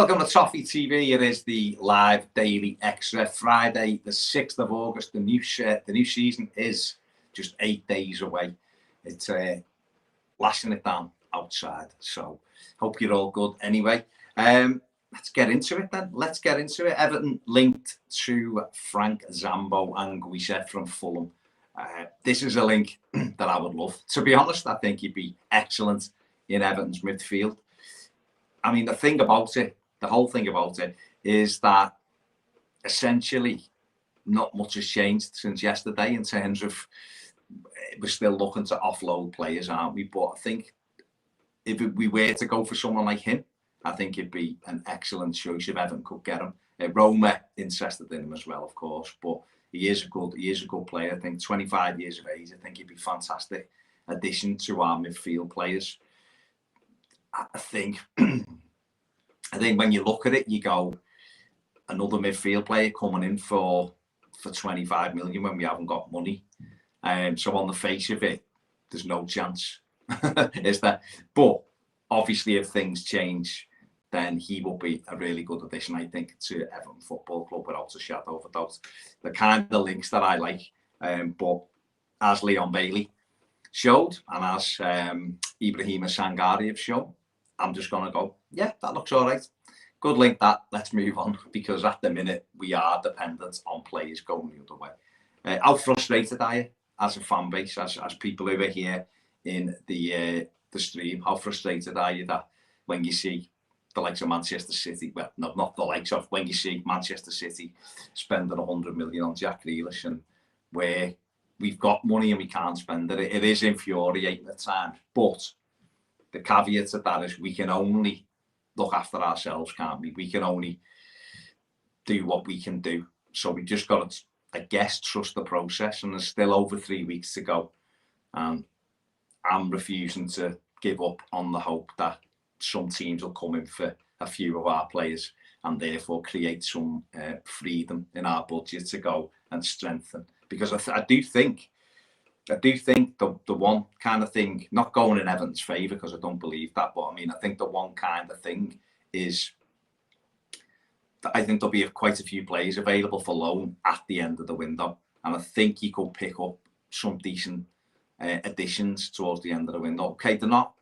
Welcome to Toffee TV. It is the live daily extra Friday, the 6th of August. The new season is just 8 days away. It's lashing it down outside. So hope you're all good anyway. Let's get into it then. Let's get into it. Everton linked to Frank Zambo Anguissa from Fulham. This is a link that I would love. To be honest, I think he'd be excellent in Everton's midfield. I mean, the whole thing about it is that essentially not much has changed since yesterday in terms of we're still looking to offload players, aren't we? But I think if we were to go for someone like him, I think it'd be an excellent choice if Everton could get him. Roma interested in him as well, of course, but he is a good player. I think 25 years of age. I think he'd be a fantastic addition to our midfield players. I think when you look at it, you go, another midfield player coming in for 25 million when we haven't got money. So on the face of it, there's no chance, is there? But obviously, if things change, then he will be a really good addition, I think, to Everton Football Club without a shadow of a doubt. The kind of links that I like, but as Leon Bailey showed, and as Ibrahima Sangare have shown, I'm just going to go, yeah, that looks all right. Good link that. Let's move on, because at the minute we are dependent on players going the other way. How frustrated are you as a fan base, as people who are here in the stream? How frustrated are you that when you see the likes of Manchester City, well, not the likes of, when you see Manchester City spending 100 million on Jack Grealish, and where we've got money and we can't spend it? It is infuriating at times, but the caveat to that is we can only look after ourselves, can't we? We can only do what we can do. So we just got to, I guess, trust the process. And there's still over 3 weeks to go. And I'm refusing to give up on the hope that some teams will come in for a few of our players and therefore create some freedom in our budget to go and strengthen. Because I do think the one kind of thing, not going in Everton's favour, because I don't believe that, but I mean, I think the one kind of thing is that I think there'll be quite a few players available for loan at the end of the window. And I think you could pick up some decent additions towards the end of the window. Okay, they're not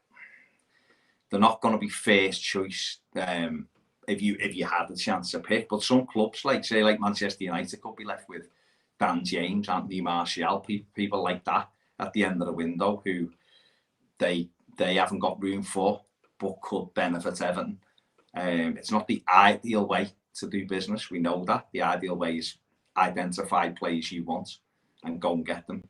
going to be first choice if you had the chance to pick, but some clubs, like Manchester United, could be left with Dan James, Anthony Martial, people like that at the end of the window who they haven't got room for, but could benefit Everton. It's not the ideal way to do business. We know that. The ideal way is identify players you want and go and get them.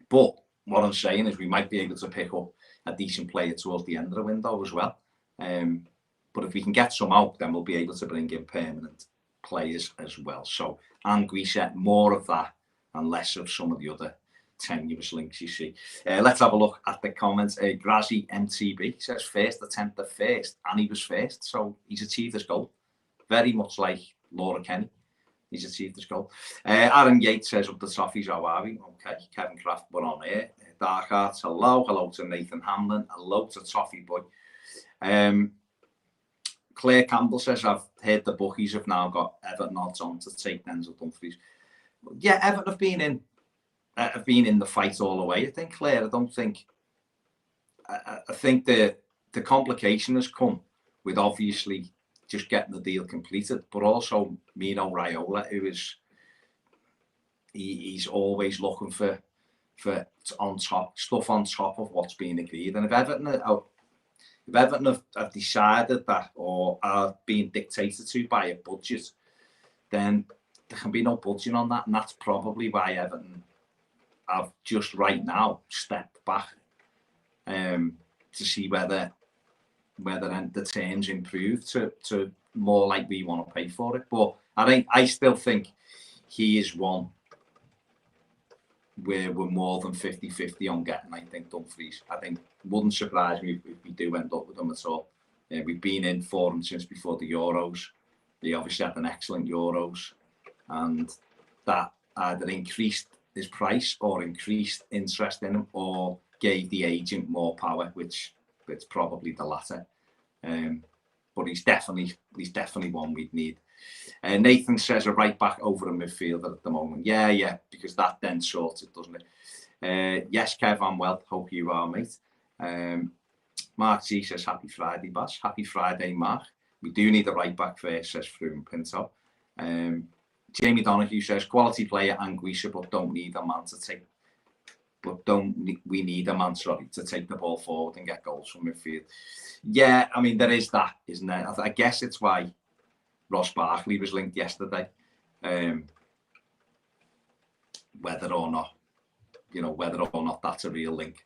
But what I'm saying is we might be able to pick up a decent player towards the end of the window as well. But if we can get some out, then we'll be able to bring in permanent players as well. So Anguissa, more of that and less of some of the other tenuous links you see. Let's have a look at the comments. Grazi MTB says first attempt at first, and he was first, so he's achieved his goal. Very much like Laura Kenny, he's achieved his goal. Aaron Yates says up the Toffees, how are we? Okay, Kevin Kraft, we're on here. Dark Arts, hello to Nathan Hamlin, hello to Toffee Boy. Claire Campbell says, I've heard the bookies have now got Everton odds on to take Denzel Dumfries. Yeah, Everton have been in the fight all the way. I think, Claire, I think the complication has come with obviously just getting the deal completed, but also Mino Raiola, who is he's always looking for on top stuff on top of what's been agreed. And if Everton have decided that or are being dictated to by a budget, then there can be no budging on that. And that's probably why Everton have just right now stepped back to see whether the terms improve to more like we want to pay for it. But I still think he is one where we're more than 50-50 on getting, I think, Dumfries. I think wouldn't surprise me if we do end up with him at all. We've been in for him since before the Euros. He obviously had an excellent Euros, and that either increased his price or increased interest in him or gave the agent more power, which it's probably the latter. but he's definitely one we'd need. Nathan says a right back over a midfielder at the moment. Yeah, because that then sorts it, doesn't it? Yes, Kev, I'm well. Hope you are, mate. Mark G says happy Friday, boss. Happy Friday, Mark. We do need a right back first, says Froome Pinto. Jamie Donahue says quality player Anguissa, but don't need a man to take. We need a man, sorry, to take the ball forward and get goals from midfield. Yeah, I mean there is that, isn't there? I guess it's why Ross Barkley was linked yesterday. Whether or not that's a real link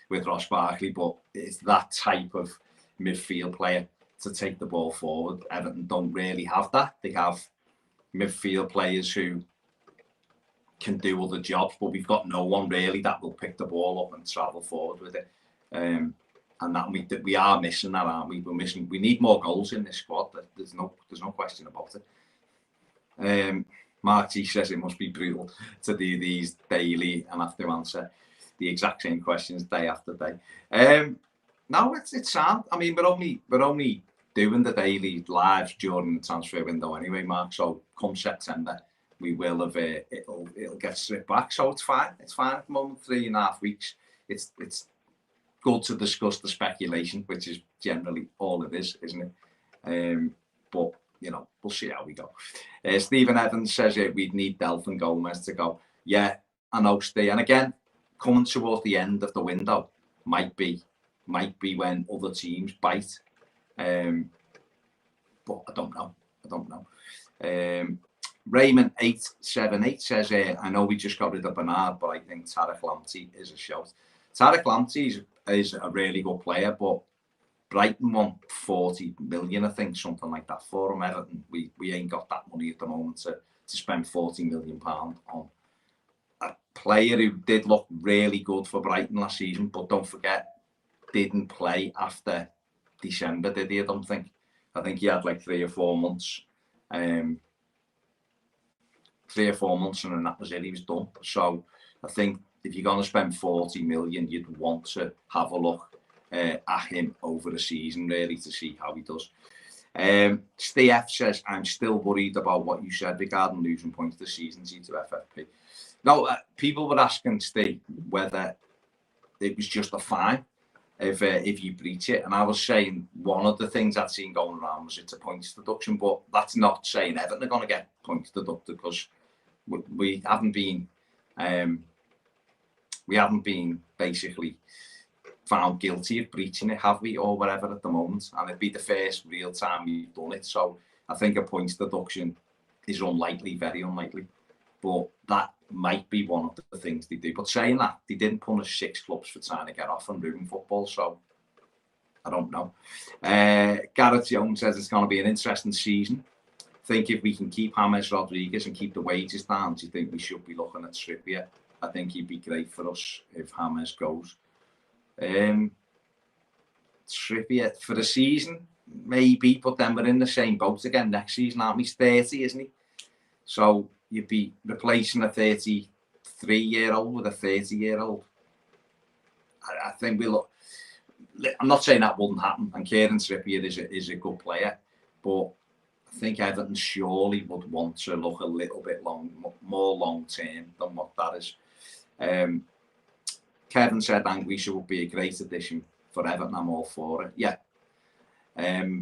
with Ross Barkley, but it's that type of midfield player to take the ball forward. Everton don't really have that. They have midfield players who can do other jobs, but we've got no one really that will pick the ball up and travel forward with it. And that we are missing that, aren't we? We need more goals in this squad. There's no question about it. Mark G says it must be brutal to do these daily and have to answer the exact same questions day after day. No, it's sad. I mean, we're only doing the daily lives during the transfer window anyway, Mark. So come September, we will have it'll get stripped back. So it's fine. It's fine at the moment. 3.5 weeks. It's good to discuss the speculation, which is generally all it is, isn't it? But we'll see how we go. Stephen Evans says we'd need Delphin Gomez to go. Yeah, I know, Steve. And again, coming towards the end of the window might be when other teams bite. But I don't know. Raymond 878 says, I know we just got rid of Bernard, but I think Tarek Lamptey is a shout. Tarek Lamptey is a really good player, but Brighton want 40 million, I think, something like that for him. Everton, we ain't got that money at the moment to spend 40 million pound on a player who did look really good for Brighton last season, but don't forget, didn't play after December, did he? I don't think. I think he had like 3 or 4 months. 3 or 4 months, and then that was it. He was done. So I think if you're going to spend 40 million, you'd want to have a look at him over the season, really, to see how he does. Steve says, I'm still worried about what you said regarding losing points this season due to FFP. No, people were asking Steve whether it was just a fine if you breach it. And I was saying one of the things I'd seen going around was it's a points deduction, but that's not saying Everton are going to get points deducted, because we haven't been basically found guilty of breaching it, have we, or whatever at the moment. And it'd be the first real time we've done it. So I think a points deduction is unlikely, very unlikely. But that might be one of the things they do. But saying that, they didn't punish 6 clubs for trying to get off and ruin football, so I don't know. Gareth Jones says it's going to be an interesting season. I think if we can keep James Rodriguez and keep the wages down, do you think we should be looking at Trippier? I think he'd be great for us if James goes. Trippier for the season, maybe, but then we're in the same boat again next season, aren't we? He's 30, isn't he? So you'd be replacing a 33-year-old with a 30-year-old. I think I'm not saying that wouldn't happen, and Kieran Trippier is a good player, but I think Everton surely would want to look a little bit more long-term than what that is. Kevin said Anguissa would be a great addition for Everton. I'm all for it. Yeah.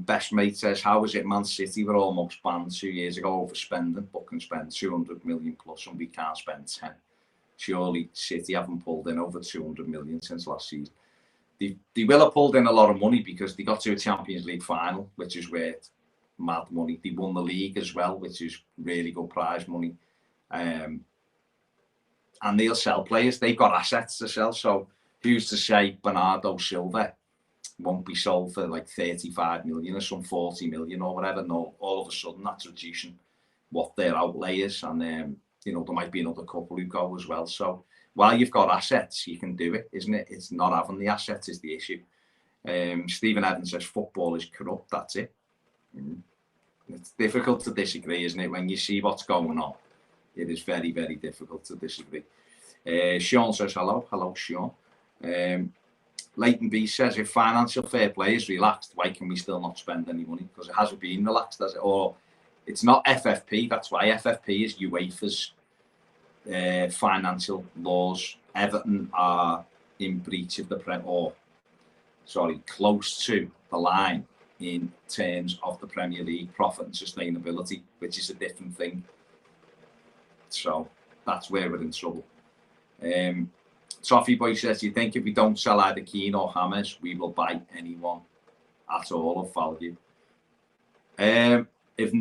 Best mate says, how is it Man City were almost banned 2 years ago overspending, but can spend 200 million plus and we can't spend 10? Surely City haven't pulled in over 200 million since last season. They will have pulled in a lot of money because they got to a Champions League final, which is worth mad money. They won the league as well, which is really good prize money. And they'll sell players. They've got assets to sell. So who's to say Bernardo Silva won't be sold for like 35 million or some 40 million or whatever? No, all of a sudden that's reducing what their outlay is. And, there might be another couple who go as well. So while you've got assets, you can do it, isn't it? It's not having the assets is the issue. Stephen Evans says football is corrupt. That's it. It's difficult to disagree, isn't it? When you see what's going on, it is very, very difficult to disagree. Sean says hello. Hello, Sean. Leighton B says, if financial fair play is relaxed, why can we still not spend any money? Because it hasn't been relaxed, has it? Or it's not FFP. That's why FFP is UEFA's financial laws. Everton are in breach of the close to the line in terms of the Premier League profit and sustainability, which is a different thing. So that's where we're in trouble. Toffee Boy says, you think if we don't sell either Keane or James, we will buy anyone at all of value? If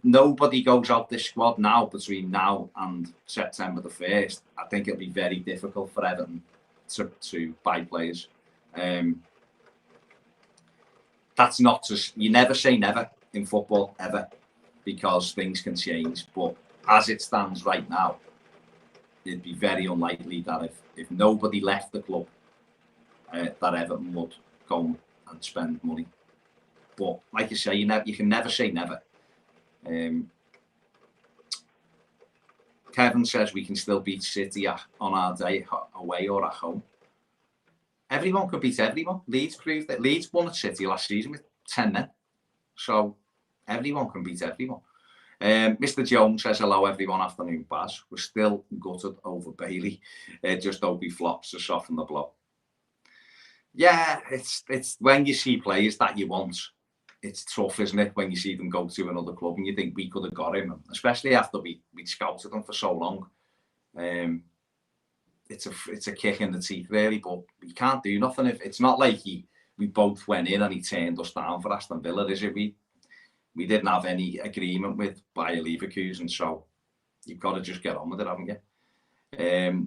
nobody goes out this squad now, between now and September the 1st, I think it'll be very difficult for Everton to buy players. That's not just, you never say never in football, ever, because things can change. But as it stands right now, it'd be very unlikely that if nobody left the club, that Everton would go and spend money. But like you say, you can never say never. Kevin says we can still beat City on our day, away or at home. Everyone could beat everyone. Leeds proved that. Leeds won at City last season with 10 men. So everyone can beat everyone. Mr. Jones says, hello everyone, afternoon Baz. We're still gutted over Bailey. Just hope he flops to soften the blow. Yeah, it's when you see players that you want, it's tough, isn't it? When you see them go to another club and you think we could have got him, especially after we'd scouted them for so long. It's a kick in the teeth, really, but we can't do nothing. If it's not like we both went in and he turned us down for Aston Villa, is it? We didn't have any agreement with Bayer Leverkusen, so you've got to just get on with it, haven't you?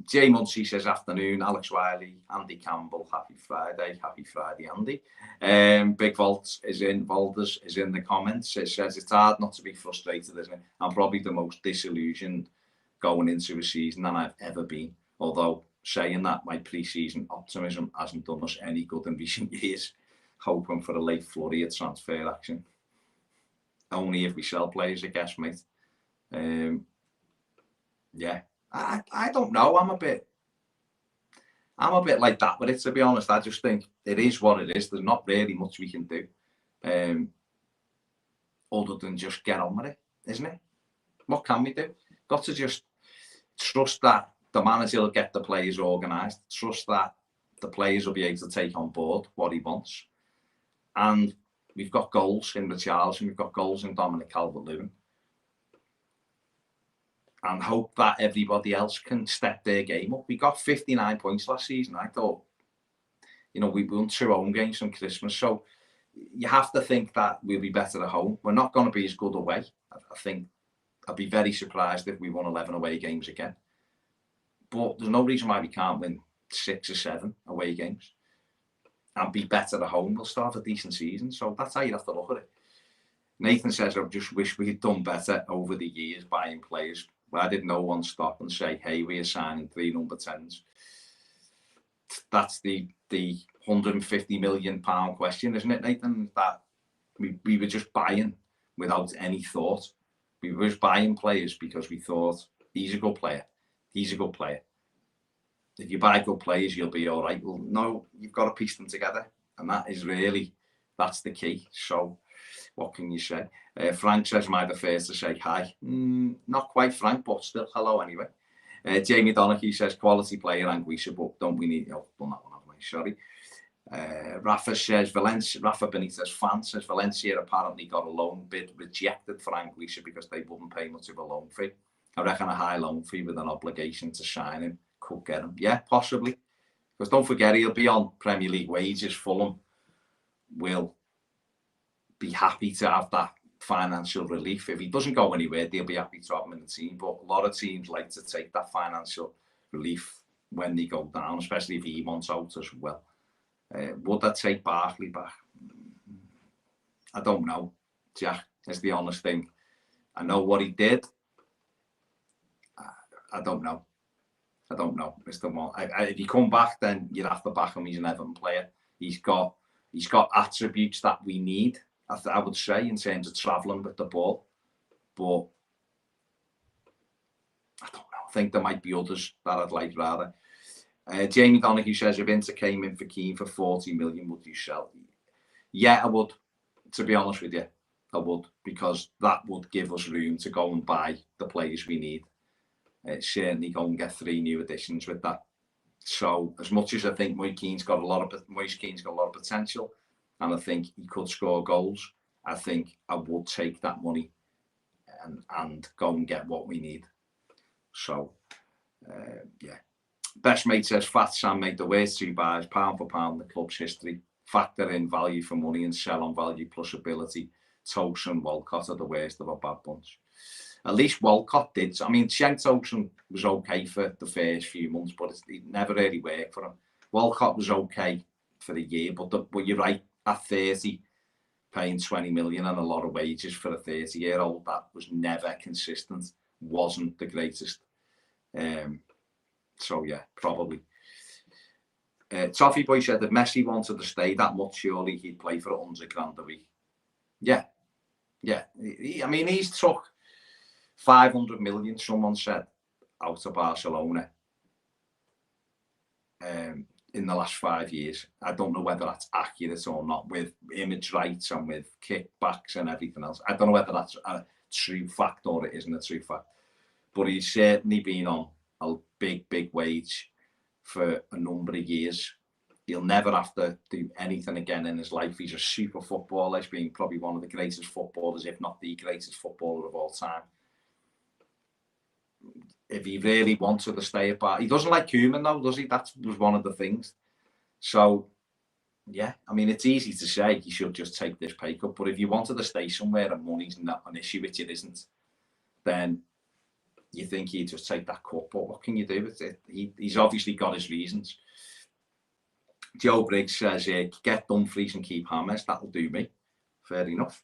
Jay Muncie says, afternoon, Alex Wiley, Andy Campbell, happy Friday, Andy. Big Volts is in the comments. It says it's hard not to be frustrated, isn't it? I'm probably the most disillusioned going into a season than I've ever been. Although saying that, my pre-season optimism hasn't done us any good in recent years. Hoping for a late flurry of transfer action. Only if we sell players, I guess, mate. Yeah, I don't know. I'm a bit like that with it, to be honest. I just think it is what it is. There's not really much we can do, other than just get on with it, isn't it? What can we do? Got to just trust that the manager will get the players organised. Trust that the players will be able to take on board what he wants, and we've got goals in Richarlison, we've got goals in Dominic Calvert-Lewin. And hope that everybody else can step their game up. We got 59 points last season. I thought, we won 2 home games from Christmas. So you have to think that we'll be better at home. We're not going to be as good away. I think I'd be very surprised if we won 11 away games again. But there's no reason why we can't win 6 or 7 away games and be better at home. We'll start a decent season. So that's how you have to look at it. Nathan says, I just wish we had done better over the years buying players. Why did no one stop and say, hey, we are signing 3 number 10s? That's the £150 million question, isn't it, Nathan? That we were just buying without any thought. We were just buying players because we thought, he's a good player. He's a good player. If you buy good players, you'll be all right. Well, no, you've got to piece them together. And that's the key. So what can you say? Frank says, am I the first to say hi? Not quite Frank, but still hello anyway. Jamie Donaghy says, quality player Anguissa, but don't we need... Oh, done that one, haven't I? Sorry. Rafa Benitez fan says, Valencia apparently got a loan bid rejected for Anguissa because they wouldn't pay much of a loan fee. I reckon a high loan fee with an obligation to sign him could get him. Yeah, possibly. Because don't forget, he'll be on Premier League wages. Fulham will be happy to have that financial relief. If he doesn't go anywhere, they'll be happy to have him in the team. But a lot of teams like to take that financial relief when they go down, especially if he wants out as well. Would that take Barkley back? I don't know, Jack, is the honest thing. I know what he did. I don't know, Mr. Moore. If he come back, then you'd have to back him. He's an Everton player. He's got attributes that we need, I would say, in terms of travelling with the ball. But I don't know. I think there might be others that I'd like rather. Jamie Donahue says, if Inter came in for Keane for 40 million, would you sell? Yeah, I would. To be honest with you, I would, because that would give us room to go and buy the players we need. Certainly go and get 3 new additions with that. So as much as I think Moise Keane's got a lot of potential, and I think he could score goals, I think I would take that money and go and get what we need. So, yeah. Best mate says, Fat Sam made the worst 2 buys, pound for pound, in the club's history. Factor in value for money and sell on value plus ability. Tosun and Walcott are the worst of a bad bunch. At least Walcott did. I mean, Cenk Tosun was okay for the first few months, but it never really worked for him. Walcott was okay for the year, but you're right, at 30, paying 20 million and a lot of wages for a 30-year-old, that was never consistent, wasn't the greatest. So, yeah, probably. Toffee Boy said that Messi wanted to stay that much, surely he'd play for 100 grand a week. Yeah. I mean, he's took 500 million, someone said, out of Barcelona in the last 5 years. I don't know whether that's accurate or not, with image rights and with kickbacks and everything else. I don't know whether that's a true fact or it isn't a true fact. But he's certainly been on a big wage for a number of years. He'll never have to do anything again in his life. He's a super footballer. He's been probably one of the greatest footballers, if not the greatest footballer of all time. If he really wanted to stay at Barcelona, he doesn't like Koeman though, does he? That was one of the things. So, yeah, I mean, it's easy to say he should just take this pay cut, but if you wanted to stay somewhere and money's not an issue, which it isn't, then you think he'd just take that cut. But what can you do with it? He's obviously got his reasons. Joe Briggs says, get Dumfries and keep Hammers. That'll do me. Fair enough.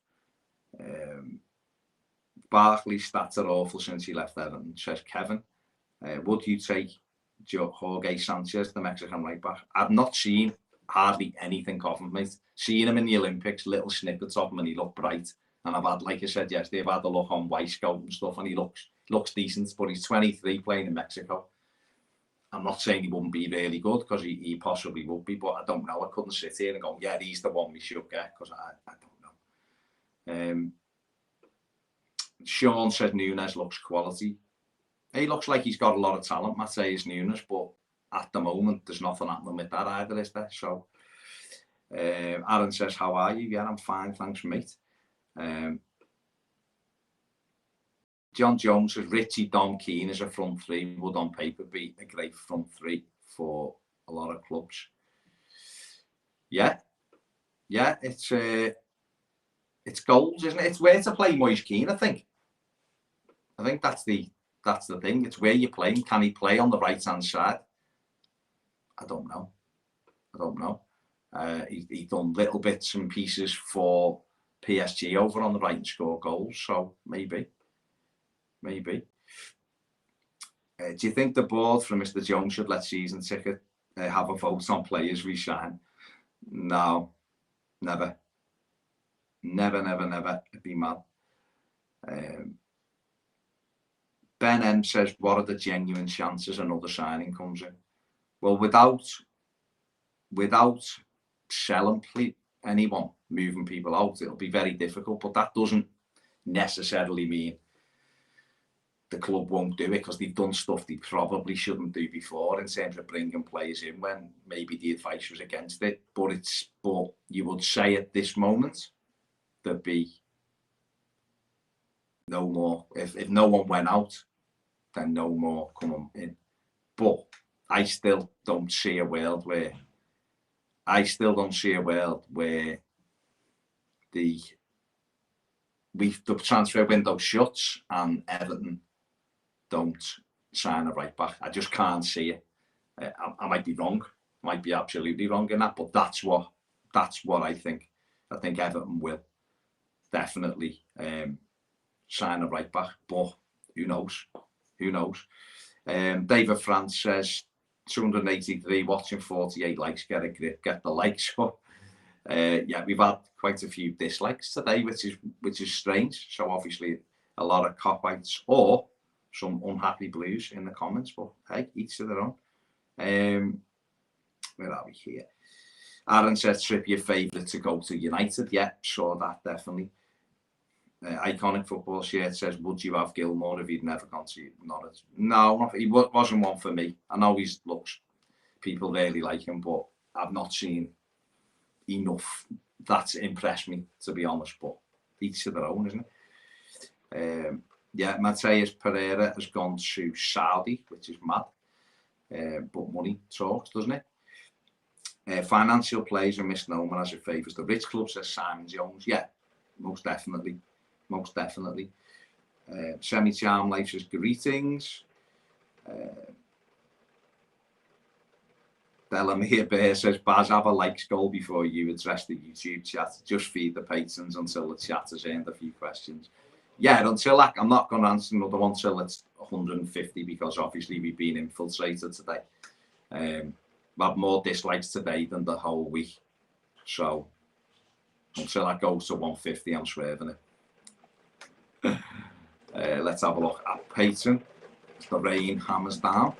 Barkley's stats are awful since he left Everton, says Kevin. Would you take Jorge Sanchez, the Mexican right back? I've not seen hardly anything of him, mate. Seen him in the Olympics, little snippets of him, and he looked bright. And I've had, like I said yesterday, I've had a look on Wisecout and stuff, and he looks decent, but he's 23 playing in Mexico. I'm not saying he wouldn't be really good, because he possibly would be, but I don't know. I couldn't sit here and go, yeah, he's the one we should get, because I don't know. Sean said Nunes looks quality. He looks like he's got a lot of talent, Matheus Nunes, but at the moment, there's nothing happening with that either, is there? So, Aaron says, how are you? Yeah, I'm fine, thanks, mate. John Jones says, Richie, Dom, Keane as a front three would on paper be a great front three for a lot of clubs. Yeah, it's goals, isn't it? It's where to play Moise Keane, I think. I think that's the thing. It's where you play. Can he play on the right-hand side? I don't know. He's done little bits and pieces for PSG over on the right and score goals, so maybe. Do you think the board from Mr. Jones should let season ticket have a vote on players we sign? No, never. It'd be mad. Ben M says, what are the genuine chances another signing comes in? Well, without selling anyone, moving people out, it'll be very difficult, but that doesn't necessarily mean the club won't do it, because they've done stuff they probably shouldn't do before in terms of bringing players in when maybe the advice was against it. But you would say at this moment there'd be no more. If no one went out, then no more coming in. But I still don't see a world where the transfer window shuts and Everton don't sign a right back. I just can't see it. I might be wrong. Might be absolutely wrong in that, but that's what I think. I think Everton will definitely sign a right back, but who knows? David France says 283 watching, 48 likes. Get a grip, get the likes. But yeah, we've had quite a few dislikes today, which is strange. So obviously a lot of cop-outs or some unhappy blues in the comments. But hey, each to their own. Where are we here? Aaron says Trippier favourite to go to United. Yeah, saw that definitely. Iconic football shirt says, would you have Gilmore if he'd never gone to Norwich? No, he wasn't one for me. I know he looks, people really like him, but I've not seen enough that's impressed me, to be honest, but each to their own, isn't it? Yeah, Matheus Pereira has gone to Saudi, which is mad, but money talks, doesn't it? Financial plays are misnomer as it favours the rich club, says Simon Jones. Yeah, most definitely. Most definitely. Semi-Charm Life says greetings. Delamere Bear says, Baz, have a likes goal before you address the YouTube chat. Just feed the patrons until the chat has earned a few questions. Yeah, until that, I'm not going to answer another one till it's 150 because obviously we've been infiltrated today. We had more dislikes today than the whole week. So until that goes to 150, I'm swerving it. Let's have a look at Patreon. The rain hammers down.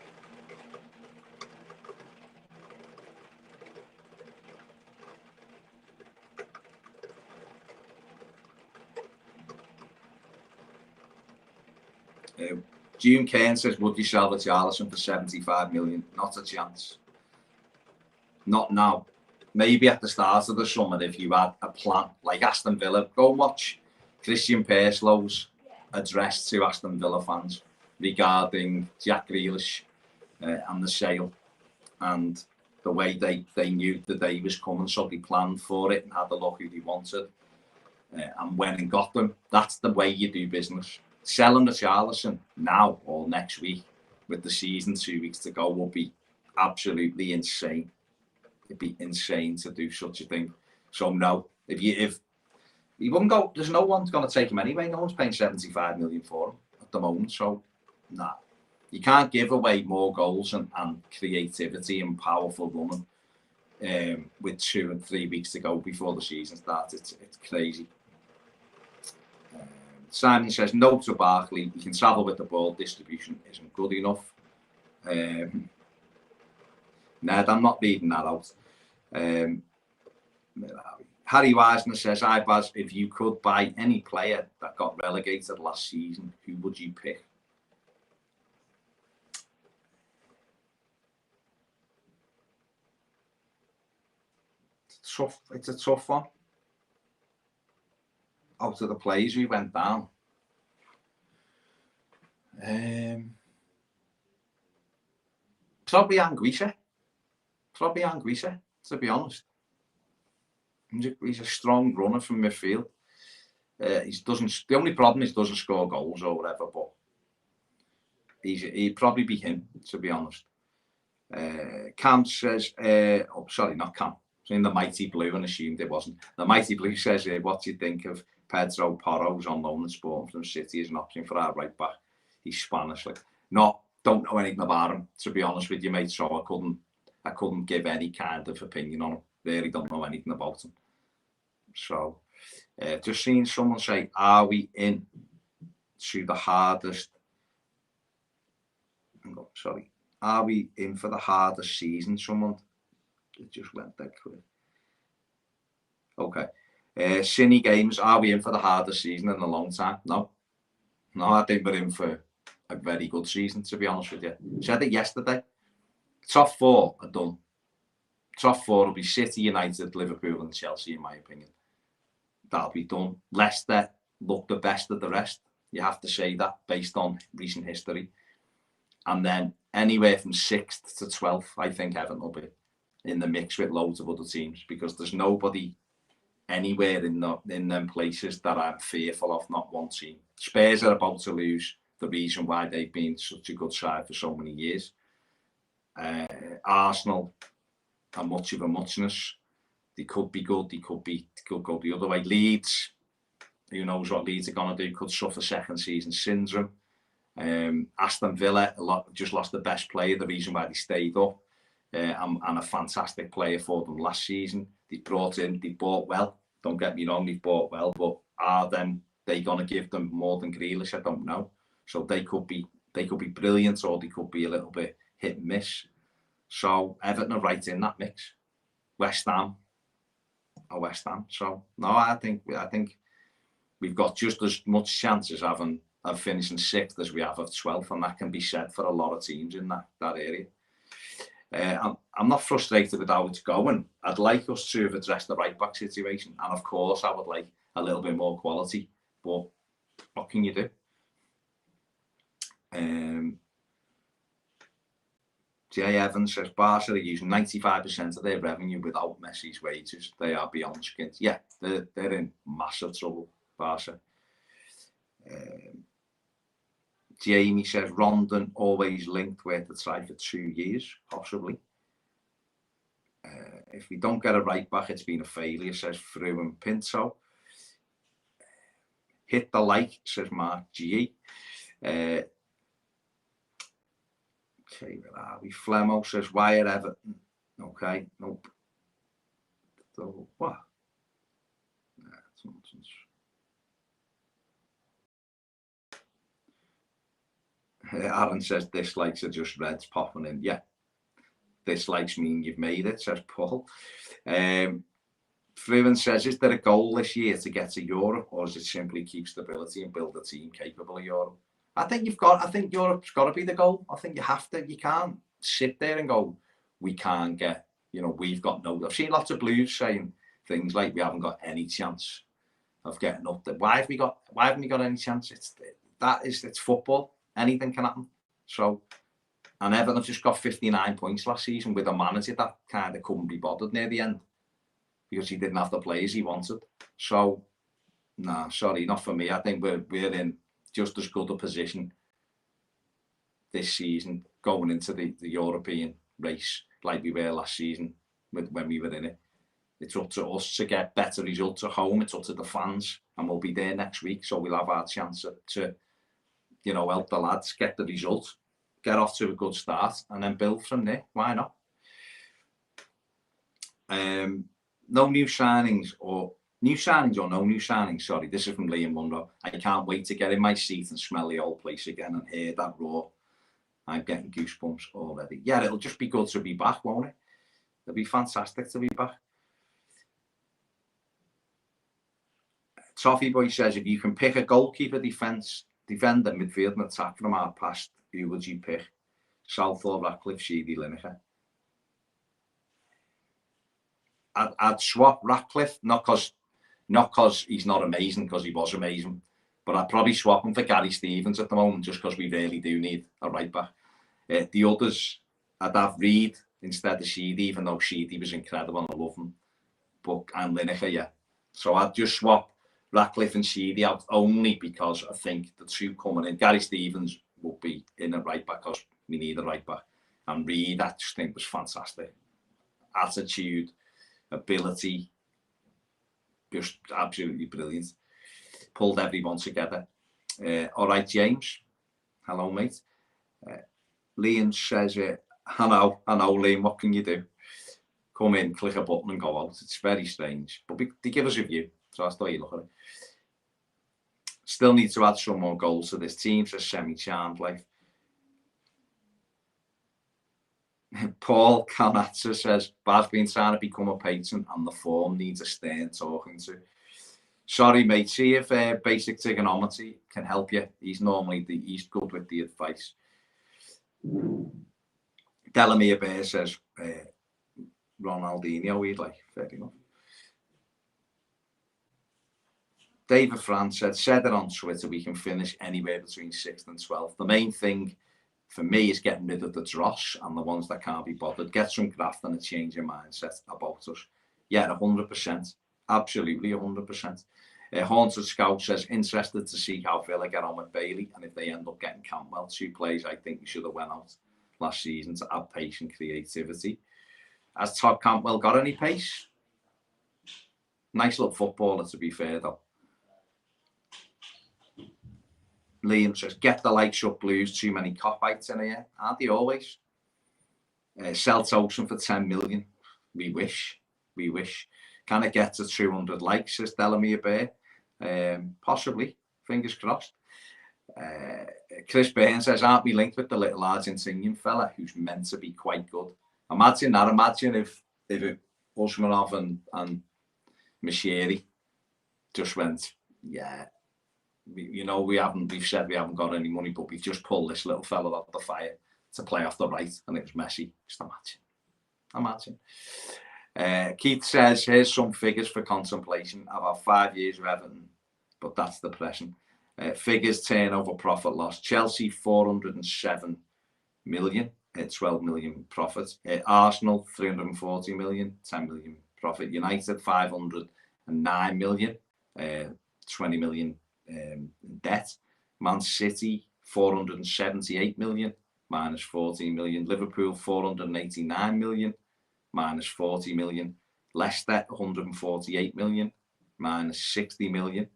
June Cairn says, would you sell Richarlison for 75 million? Not a chance. Not now. Maybe at the start of the summer if you had a plan, like Aston Villa. Go watch Christian Perslow's address to Aston Villa fans regarding Jack Grealish and the sale, and the way they knew the day was coming, so they planned for it and had a look who they wanted and went and got them. That's the way you do business. Selling Richarlison now or next week with the season 2 weeks to go will be absolutely insane. It'd be insane to do such a thing. So no, if he wouldn't go, there's no one's going to take him anyway. No one's paying 75 million for him at the moment. So nah, you can't give away more goals and creativity and powerful running with 2 and 3 weeks to go before the season starts. It's crazy. Simon says, no to Barkley. You can travel with the ball. Distribution isn't good enough. Ned, I'm not reading that out. Harry Wisner says, hi Baz, if you could buy any player that got relegated last season, who would you pick? It's a tough one. Out of the players who went down. Probably Anguissa. To be honest. He's a strong runner from midfield. The only problem is he doesn't score goals or whatever, but he'd probably be him, to be honest. Cam says, not Cam. In the Mighty Blue and assumed it wasn't. The Mighty Blue says, what do you think of Pedro Porro's on loan at Spawn from City as an option for our right back? He's Spanish. Don't know anything about him, to be honest with you, mate. So I couldn't give any kind of opinion on him. Really don't know anything about him. So just seeing someone say, are we in to the hardest? Are we in for the hardest season? Someone it just went that quick. Okay. Cine Games, are we in for the hardest season in a long time? No, I think we're in for a very good season, to be honest with you. Said it yesterday. Top 4 are done. Top 4 will be City, United, Liverpool and Chelsea, in my opinion. That'll be done. Leicester look the best of the rest. You have to say that based on recent history. And then anywhere from 6th to 12th, I think Everton will be in the mix with loads of other teams, because there's nobody anywhere in them places that I'm fearful of, not one team. Spurs are about to lose the reason why they've been such a good side for so many years. Arsenal are much of a muchness. They could be good, they could go the other way. Leeds, who knows what Leeds are going to do, could suffer second season syndrome. Aston Villa just lost the best player, the reason why they stayed up. And a fantastic player for them last season. They bought well. Don't get me wrong, they bought well, but are they going to give them more than Grealish? I don't know. So they could be brilliant, or they could be a little bit hit and miss. So Everton are right in that mix. West Ham. So no, I think we've got just as much chances of finishing 6th as we have of 12th, and that can be said for a lot of teams in that area. I'm not frustrated with how it's going. I'd like us to have addressed the right back situation, and of course I would like a little bit more quality, but what can you do? J. Evans says Barca are using 95% of their revenue without Messi's wages. They are beyond skint. Yeah, they're in massive trouble, Barca. Jamie says Rondon always linked with the try for 2 years, possibly. If we don't get a right back, it's been a failure, says Frew and Pinto. Hit the like, says Mark G. Okay, where are we? Flemo says, why are Everton? Okay, nope. So, what? That's nonsense. Aaron says, dislikes are just reds popping in. Yeah. Dislikes mean you've made it, says Paul. Freeman says, is there a goal this year to get to Europe, or is it simply keep stability and build a team capable of Europe? I think Europe's got to be the goal. I think you have to. You can't sit there and go, we can't get, we've got no. I've seen lots of Blues saying things like we haven't got any chance of getting up there. Why haven't we got any chance? It's football. Anything can happen. So, and Everton have just got 59 points last season with a manager that kind of couldn't be bothered near the end because he didn't have the players he wanted. So, nah, sorry, not for me. I think we're in just as good a position this season going into the European race like we were last season when we were in it. It's up to us to get better results at home. It's up to the fans, and we'll be there next week. So we'll have our chance to help the lads get the results, get off to a good start, and then build from there. Why not? No new signings or no new signings. Sorry, this is from Liam Munro. I can't wait to get in my seat and smell the old place again and hear that roar. I'm getting goosebumps already. Yeah, it'll just be good to be back, won't it? It'll be fantastic to be back. Toffee Boy says, if you can pick a goalkeeper, defender, midfield and attack from our past, who would you pick? Southall, Ratcliffe, Sheedy, Lineker. I'd swap Ratcliffe, not because he's not amazing, because he was amazing, but I'd probably swap him for Gary Stevens at the moment, just because we really do need a right back. The others, I'd have Reid instead of Sheedy, even though Sheedy was incredible and I love him. And Lineker, yeah. So I'd just swap Ratcliffe and Sheedy out only because I think the two coming in, Gary Stevens will be in a right back because we need a right back. And Reid, I just think was fantastic. Attitude, ability, just absolutely brilliant. Pulled everyone together. All right, James. Hello, mate. Liam says, I know, Liam, what can you do? Come in, click a button and go out. It's very strange. But they give us a view, so that's the way you look at it. Still need to add some more goals to this team, says Semi-Charmed Life. Paul Canazza says, Bad's been trying to become a patron and the form needs a stern talking to. Sorry, mate. See if basic trigonometry can help you. He's good with the advice. Delamere Bear says, Ronaldinho, we'd like. Fair enough. David France said it on Twitter, we can finish anywhere between 6th and 12th. The main thing for me is getting rid of the dross and the ones that can't be bothered. Get some graft and a change of mindset about us. Yeah, 100%. Absolutely 100%. Haunted Scout says, interested to see how Villa get on with Bailey and if they end up getting Campbell. 2 players I think we should have went out last season to add pace and creativity. Has Todd Campbell got any pace? Nice little footballer, to be fair, though. Liam says, get the likes up, Blues. Too many cop-outs in here. Aren't they always? Sell Tosin for 10 million. We wish. Can it get to 200 likes, says Delamere Bear? Possibly. Fingers crossed. Chris Byrne says, aren't we linked with the little Argentinian fella who's meant to be quite good? Imagine that. Imagine if Usmanov and Mashiri just went, yeah, we've said we haven't got any money, but we've just pulled this little fella out of the fire to play off the right, and it was Messi. Just imagine. Keith says, here's some figures for contemplation. I've had 5 years of Everton, but that's depressing. Figures, turnover, profit, loss. Chelsea, 407 million, 12 million profit. Arsenal, 340 million, 10 million profit. United, 509 million, 20 million debt. Man City, 478 million, minus 14 million. Liverpool, 489 million, minus 40 million. Leicester, 148 million, minus 60 million.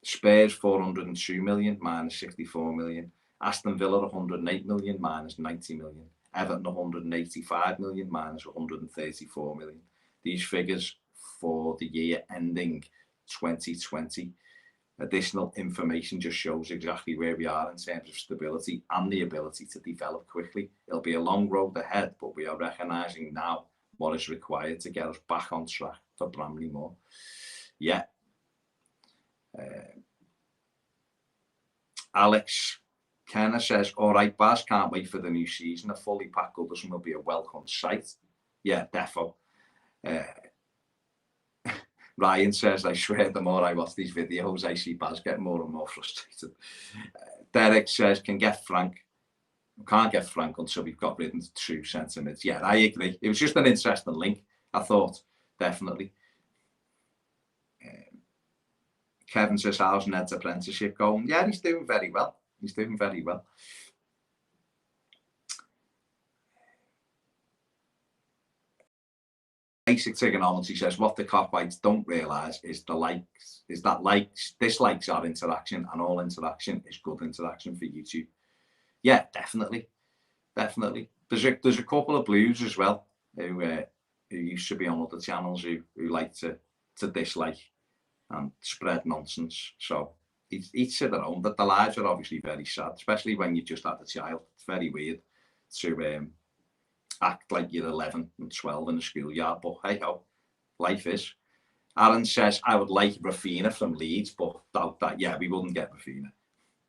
Spurs, 402 million, minus 64 million. Aston Villa, 108 million, minus 90 million. Everton, 185 million, minus 134 million. These figures for the year ending 2020. Additional information just shows exactly where we are in terms of stability and the ability to develop quickly. It'll be a long road ahead, but we are recognising now what is required to get us back on track for Bramley Moore. Yeah. Alex Kenner says, all right, Baz, can't wait for the new season. A fully packed Goodison will be a welcome sight. Yeah, defo. Ryan says, I swear the more I watch these videos, I see Baz get more and more frustrated. Derek says, can't get Frank until we've got rid of the true sentiments. Yeah, I agree. It was just an interesting link, I thought, definitely. Kevin says, how's Ned's apprenticeship going? Yeah, he's doing very well. Basic trigonometry says, what the Cockfights don't realise is that dislikes are interaction, and all interaction is good interaction for YouTube. Yeah, definitely. There's a couple of Blues as well who used to be on other channels who like to dislike and spread nonsense. So each to their own. But the lives are obviously very sad, especially when you just had a child. It's very weird to act like you're 11 and 12 in the schoolyard, but hey ho, life is. Aaron says, I would like Rafinha from Leeds, but doubt that. Yeah, we wouldn't get Rafinha.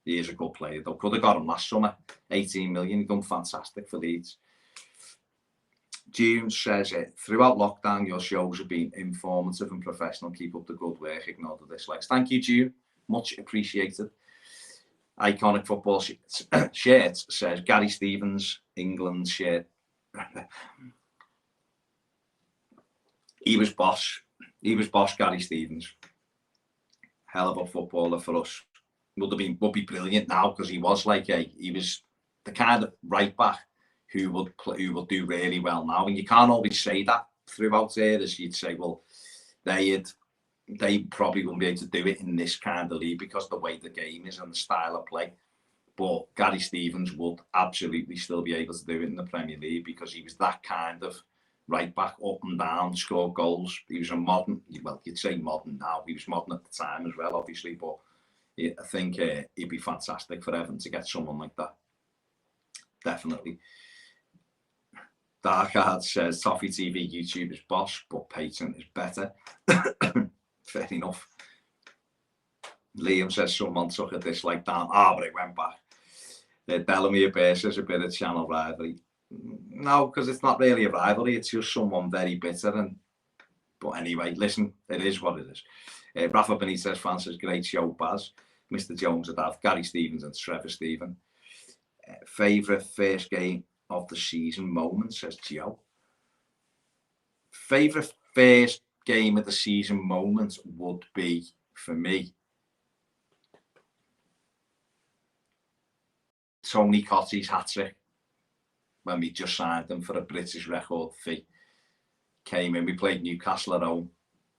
He is a good player, though. Could have got him last summer. 18 million, done fantastic for Leeds. June says, throughout lockdown, your shows have been informative and professional. Keep up the good work, ignore the dislikes. Thank you, June. Much appreciated. Iconic football shirts says, Gary Stevens, England shirt. He was boss, Gary Stevens. Hell of a footballer for us. Would be brilliant now, because he was the kind of right back who would do really well now. And you can't always say that throughout here, as you'd say, well, they probably wouldn't be able to do it in this kind of league because of the way the game is and the style of play. But Gary Stevens would absolutely still be able to do it in the Premier League, because he was that kind of right back, up and down, score goals. He was a modern, well, you'd say modern now. He was modern at the time as well, obviously, but I think he'd be fantastic for Everton to get someone like that. Definitely. Darkard says, Toffee TV YouTube is boss, but Patreon is better. Fair enough. Liam says, someone took a dislike down. But it went back. Bellamy Bear says, a bit of channel rivalry. No, because it's not really a rivalry. It's just someone very bitter. But anyway, listen, it is what it is. Rafa Benitez fan says, great show, Baz. Mr. Jones would have Gary Stevens and Trevor Stephen. Favourite first game of the season moment, says Joe. Favourite first game of the season moment would be, for me, Tony Cotty's hat-trick, when we just signed him for a British record fee. Came in, we played Newcastle at home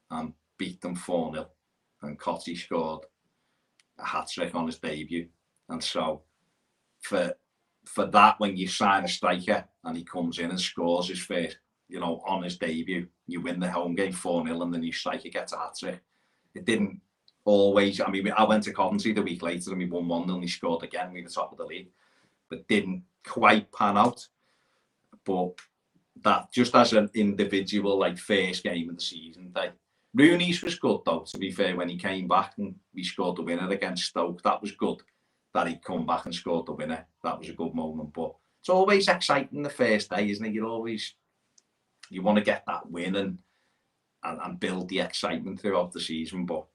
and beat them 4-0, and Cotty scored a hat-trick on his debut. And so for that, when you sign a striker and he comes in and scores his first, on his debut, you win the home game 4-0 and the new striker gets a hat-trick. It didn't always, I went to Coventry the week later and we won 1-0 and he scored again. We were top of the league, but didn't quite pan out. But that just as an individual, like first game of the season day. Rooney's was good though, to be fair, when he came back and he scored the winner against Stoke. That was good that he'd come back and scored the winner. That was a good moment. But it's always exciting the first day, isn't it? You want to get that win and build the excitement throughout the season. But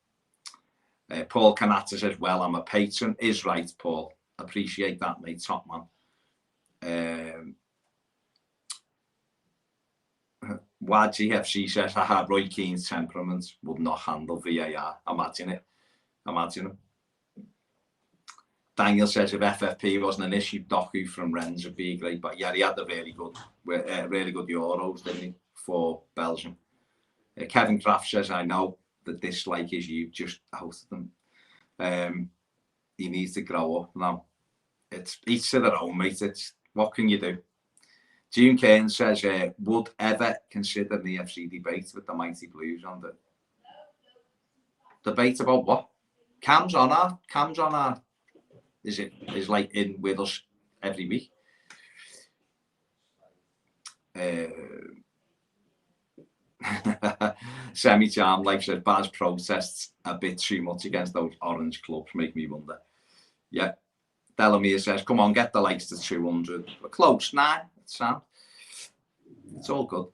Paul Kanata says, well, I'm a patron. Is right, Paul. Appreciate that, mate. Top man. YGFC says, haha, Roy Keane's temperament would not handle VAR. Imagine it. Imagine it. Daniel says, if FFP wasn't an issue, Doku from Rennes would be great. But yeah, he had a really good Euros, didn't he, for Belgium. Kevin Kraft says, I know the dislike is you just outed them. He needs to grow up now. It's each to their own, mate. What can you do? June Kane says, would ever consider the FC debate with the Mighty Blues on the debate about what? Cam's on our. Is like in with us every week. Semi-charm like says, Baz protests a bit too much against those orange clubs, make me wonder. Yeah. Delamere says, come on, get the likes to 200. We're close now. Sam. It's all good.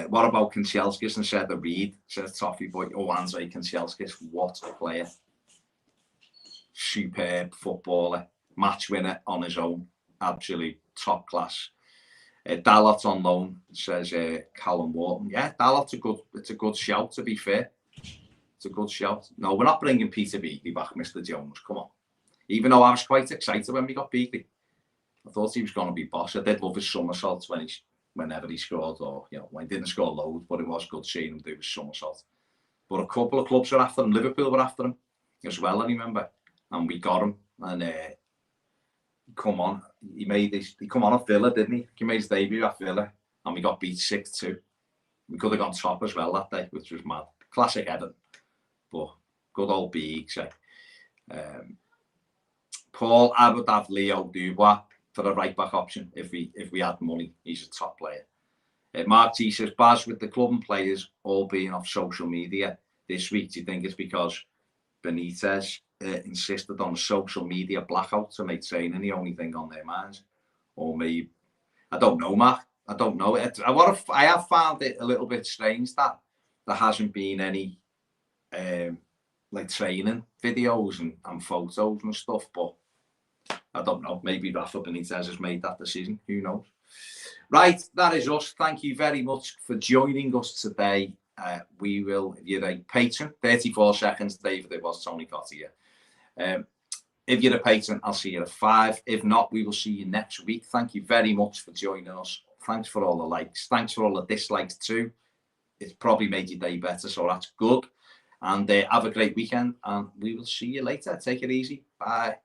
What about Kanchelskis instead of Reed? Says Toffee boy. Oh, Andrei Kanchelskis, what a player. Superb footballer. Match winner on his own. Absolute top class. Dalot on loan, says Callum Wharton. Yeah, Dalot's it's a good shout, to be fair. It's a good shout. No, we're not bringing Peter Beakley back, Mr. Jones. Come on. Even though I was quite excited when we got Beakley. I thought he was going to be boss. I did love his somersaults whenever he scored, or when he didn't score loads, but it was good seeing him do his somersault. But a couple of clubs were after him. Liverpool were after him as well, I remember. And we got him. And come on, he come on at Villa, didn't he? He made his debut at Villa, and we got beat 6-2. We could have gone top as well that day, which was mad. Classic Everton, but good old Beaks. Paul, I would have Leo Dubois for the right back option if we had money. He's a top player. Mark T says, Baz, with the club and players all being off social media this week, do you think it's because Benitez insisted on a social media blackout to make training the only thing on their minds? Or maybe, I don't know, Mark. I don't know. I have found it a little bit strange that there hasn't been any like training videos and photos and stuff, but I don't know. Maybe Rafa Benitez has made that decision. Who knows? Right, that is us. Thank you very much for joining us today. We will, if you're a patron, 34 seconds, David, it was Tony Cotter here. If you're a patron, I'll see you at 5. If not, we will see you next week. Thank you very much for joining us. Thanks for all the likes. Thanks for all the dislikes too. It's probably made your day better, so that's good. And have a great weekend, and we will see you later. Take it easy. Bye.